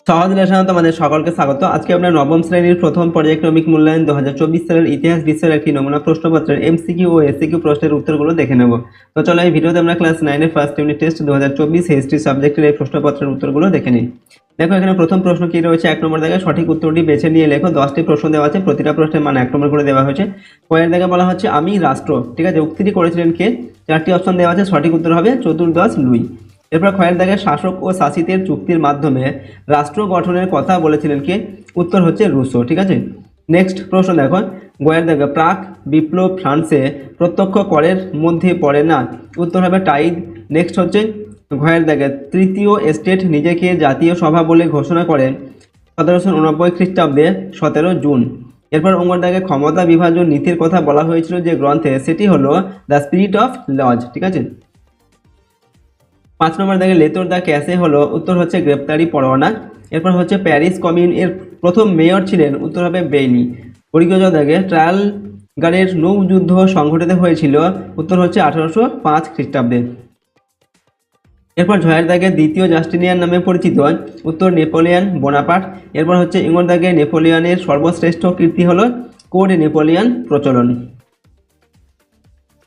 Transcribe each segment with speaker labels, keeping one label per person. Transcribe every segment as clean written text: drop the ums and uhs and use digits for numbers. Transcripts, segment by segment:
Speaker 1: সহজ লেসনে তোমাদের সকলকে স্বাগত। আজকে আমরা নবম শ্রেণীর প্রথম পর্যায়ক্রমিক মূল্যায়ন 2024 সালের ইতিহাস বিষয়ের একটি নমুনা প্রশ্নপত্রের এমসিকিউ ও এসসিকিউ প্রশ্নের উত্তরগুলো দেখে নেব। তো চলো এই ভিডিওতে আমরা ক্লাস 9 এর ফার্স্ট ইউনিট টেস্ট 2024 হিস্ট্রি সাবজেক্টের এই প্রশ্নপত্রের উত্তরগুলো দেখে নিই। দেখো এখানে প্রথম প্রশ্ন কি রয়েছে, 1 নম্বর দাগে সঠিক উত্তরটি বেছে নিয়ে লেখো। 10টি প্রশ্ন দেওয়া আছে, প্রতিটা প্রশ্নের মান 1 নম্বর করে দেওয়া হয়েছে। পরের দাগে বলা হচ্ছে আমি রাষ্ট্র, ঠিক আছে, উক্তিটি করেছিলেন কে? 4টি অপশন দেওয়া আছে, সঠিক উত্তর হবে চতুর্দশ লুই। এরপর ক্ষয়ের দাগে শাসক ও শাসিতের চুক্তির মাধ্যমে রাষ্ট্র গঠনের কথা বলেছিলেন কে? উত্তর হচ্ছে রুশো, ঠিক আছে। নেক্সট প্রশ্ন দেখো, গয়ের দাগে প্রাক বিপ্লব ফ্রান্সে প্রত্যক্ষ করের মধ্যে পড়ে না, উত্তর হবে টাইদ। নেক্সট হচ্ছে ঘয়ের দাগে তৃতীয় স্টেট নিজেকে জাতীয় সভা বলে ঘোষণা করেন 1789 খ্রিস্টাব্দে 17 জুন। এরপর ওঙ্গর দাগে ক্ষমতা বিভাজন নীতির কথা বলা হয়েছিল যে গ্রন্থে, সেটি হলো দ্য স্পিরিট অফ লজ, ঠিক আছে। 5 নম্বর দাগে লেতর দা ক্যাসে হলো, উত্তর হচ্ছে গ্রেপ্তারি পরোয়ানা। এরপর হচ্ছে প্যারিস কমিউন এর প্রথম মেয়র ছিলেন, উত্তর হবে বেইলি। পরিগজ দাগে ট্রায়ালগারের নৌযুদ্ধ সংঘটিত হয়েছিল, উত্তর হচ্ছে 1805 খ্রিস্টাব্দে। এরপর ঝয়ের দাগে দ্বিতীয় জাস্টিনিয়ান নামে পরিচিত, উত্তর নেপোলিয়ান বোনাপার্ট। এরপর হচ্ছে ইঙ্গর দাগে নেপোলিয়ানের সর্বশ্রেষ্ঠ কীর্তি হলো কোড নেপোলিয়ান প্রচলন।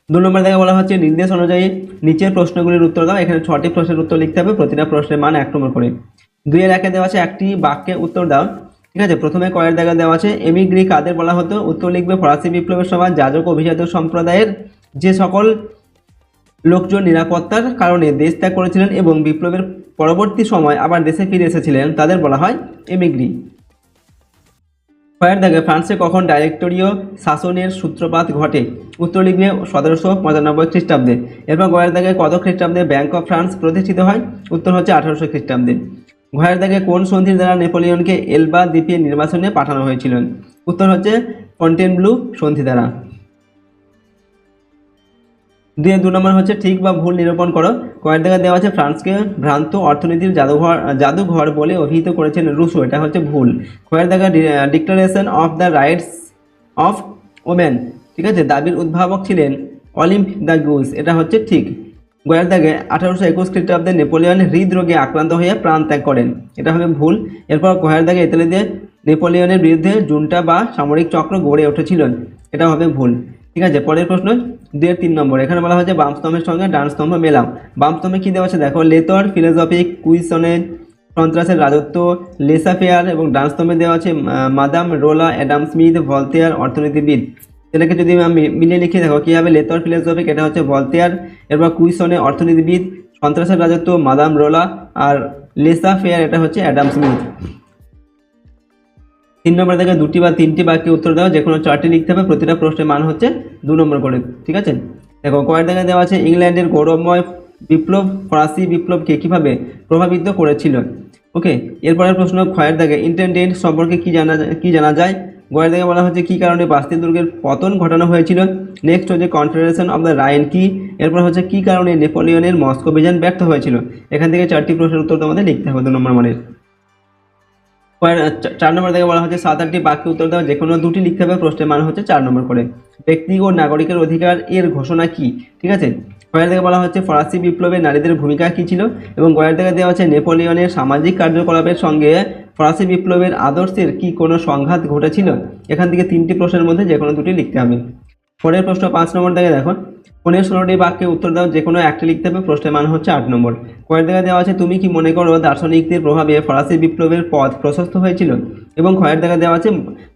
Speaker 1: 2 নম্বর দাগে বলা হচ্ছে নির্দেশ অনুযায়ী নিচের প্রশ্নগুলির উত্তর দাও। এখানে 6টি প্রশ্নের উত্তর লিখতে হবে, প্রতিটা প্রশ্নের মান 1 নম্বর করে। 2-এর 1-এ দেওয়া আছে একটি বাক্যে উত্তর দাও, ঠিক আছে। প্রথমে কয়ের দাগে দেওয়া আছে এমিগ্রি কাদের বলা হতো, উত্তর লিখবে ফরাসি বিপ্লবের সময় যাজক অভিজাত সম্প্রদায়ের যে সকল লোকজন নিরাপত্তার কারণে দেশ ত্যাগ করেছিলেন এবং বিপ্লবের পরবর্তী সময় আবার দেশে ফিরে এসেছিলেন, তাদের বলা হয় এমিগ্রি। ক্ষয়ের দাগে ফ্রান্সে কখন ডাইরেক্টরীয় শাসনের সূত্রপাত ঘটে, উত্তর লিখবে 1795 খ্রিস্টাব্দে। এরপর গয়ের দাগে কত খ্রিস্টাব্দে ব্যাংক অফ ফ্রান্স প্রতিষ্ঠিত হয়, উত্তর হচ্ছে 1800 খ্রিস্টাব্দে। ঘয়ের দাগে কোন সন্ধির দ্বারা নেপোলিয়নকে এলবা দ্বীপে নির্বাসনে পাঠানো হয়েছিল, উত্তর হচ্ছে ফন্টেনব্লু সন্ধি দ্বারা। 2 নম্বর হচ্ছে ঠিক বা ভুল নিরূপণ করো। কয়ের দাগে দেওয়া আছে ফ্রান্সকে ভ্রান্ত অর্থনীতির জাদুঘর বলে অভিহিত করেছেন রুশো, এটা হচ্ছে ভুল। কয়ের দাগে declaration of the rights of women, ঠিক আছে, দাবির উদ্ভাবক ছিলেন অলিম্প দ্য গুজ, এটা হচ্ছে ঠিক। গয়ের দাগে 1821 খ্রিস্টাব্দে নেপোলিয়ন হৃদরোগে আক্রান্ত হয়ে প্রাণ ত্যাগ করেন, এটা হবে ভুল। এরপর গয়ের দাগে ইতালিতে নেপোলিয়নের বিরুদ্ধে জুনটা বা সামরিক চক্র গড়ে উঠেছিল, এটা হবে ভুল, ঠিক আছে। পরের প্রশ্ন 2-3 নম্বর, এখানে বলা হচ্ছে বাম স্তম্ভের সঙ্গে ডান স্তম্ভ মেলাও। বাম স্তম্ভে কি দেওয়া আছে দেখো, লেতর ফিলোসফিক কুইশনে সন্ত্রাসের রাজত্ব লেসাফেয়ার, এবং ডান স্তম্ভে দেওয়া আছে মাদাম রোলা অ্যাডাম স্মিথ ভলতেয়ার অর্থনীতিবিদ। এটাকে যদি মিলিয়ে লিখে দেখো কি হবে, লেতর ফিলোসফিক এটা হচ্ছে ভলতেয়ার, এরপর কুইশনে অর্থনীতিবিদ, সন্ত্রাসের রাজত্ব মাদাম রোলা, আর লেসাফেয়ার এটা হচ্ছে অ্যাডাম স্মিথ। 3 নম্বর থেকে 2টি বা 3টি বাক্যে উত্তর দাও, যে কোনো 4টি লিখতে হবে, প্রতিটা প্রশ্নের মান হচ্ছে 2 নম্বর করে, ঠিক আছে। দেখো কয়ের দাগে দেওয়া আছে ইংল্যান্ডের গৌরবময় বিপ্লব ফরাসি বিপ্লবকে কিভাবে প্রভাবিত করেছিল, ওকে। এরপরের প্রশ্ন ক্ষয়ের দাগে ইন্টেন্ডেন্ট সম্পর্কে কি জানা যায়। গয়ের দাগে বলা হচ্ছে কি কারণে বাস্তিল দুর্গের পতন ঘটানো হয়েছিল। নেক্সট হচ্ছে কনফেডারেশন অফ দ্য রাইন কি। এরপর হচ্ছে কি কারণে নেপোলিয়নের মস্কো অভিযান ব্যর্থ হয়েছিল। এখান থেকে 4টি প্রশ্নের উত্তর তোমাদের লিখতে হবে 2 নম্বর মানের। 4 নম্বর থেকে বলা হচ্ছে 7-8টি বাক্যে উত্তর দেওয়া, যে কোনো 2টি লিখতে হবে, প্রশ্নের মান হচ্ছে 4 নম্বর করে। ব্যক্তি ও নাগরিকের অধিকার এর ঘোষণা কি, ঠিক আছে। গয়ের থেকে বলা হচ্ছে ফরাসি বিপ্লবে নারীদের ভূমিকা কি ছিল, এবং গয়ের থেকে দেওয়া হচ্ছে নেপোলিয়নের সামাজিক কার্যকলাপের সঙ্গে ফরাসি বিপ্লবের আদর্শের কি কোনো সংঘাত ঘটেছিল। এখান থেকে 3টি প্রশ্নের মধ্যে যে কোনো 2টি লিখতে হবে। পরের প্রশ্ন 5 নম্বর থেকে দেখো, 15-16টি বাক্যে উত্তর দাও, যে কোনো একটি লিখতে হবে, প্রশ্নের মান হচ্ছে 8 নম্বর। কয়ের জায়গায় দেওয়া আছে তুমি কি মনে করো দার্শনিকদের প্রভাবে ফরাসি বিপ্লবের পথ প্রশস্ত হয়েছিল, এবং ক্ষয়ের জায়গায় দেওয়া আছে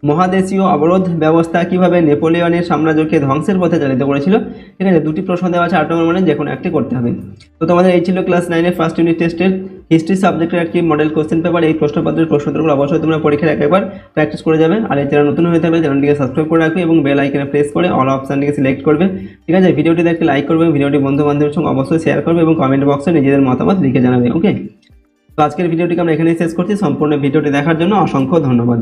Speaker 1: মহাদেশীয় অবরোধ ব্যবস্থা কিভাবে নেপোলিয়নের সাম্রাজ্যকে ধ্বংসের পথে চালিত করেছিল, ঠিক আছে। 2টি প্রশ্ন দেওয়া আছে 8 নম্বর, মানে যে কোনো একটি করতে হবে। তো তোমাদের এই ছিল ক্লাস 9-এর ফার্স্ট ইউনিট টেস্টের হিস্ট্রি সাবজেক্টের একটি মডেল কোশ্চেন পেপার। এই প্রশ্নপত্রের প্রশ্নোত্তরগুলো অবশ্যই তোমরা পরীক্ষার একবার প্র্যাকটিস করে যাবে। আর এই চ্যানেল নতুন হয়ে থাকলে চ্যানেলটিকে সাবস্ক্রাইব করে রাখবে এবং বেল আইকনে প্রেস করে অল অপশনটিকে সিলেক্ট করবে, ঠিক আছে। ভিডিওটি দেখে লাইক করবে, ভিডিওটি বন্ধু বান্ধবের সঙ্গে অবশ্যই শেয়ার করবে এবং কমেন্ট বক্সে নিজেদের মতামত লিখে জানাবে, ওকে। তো আজকের ভিডিওটিকে আমরা এখানেই শেষ করছি। সম্পূর্ণ ভিডিওটি দেখার জন্য অসংখ্য ধন্যবাদ।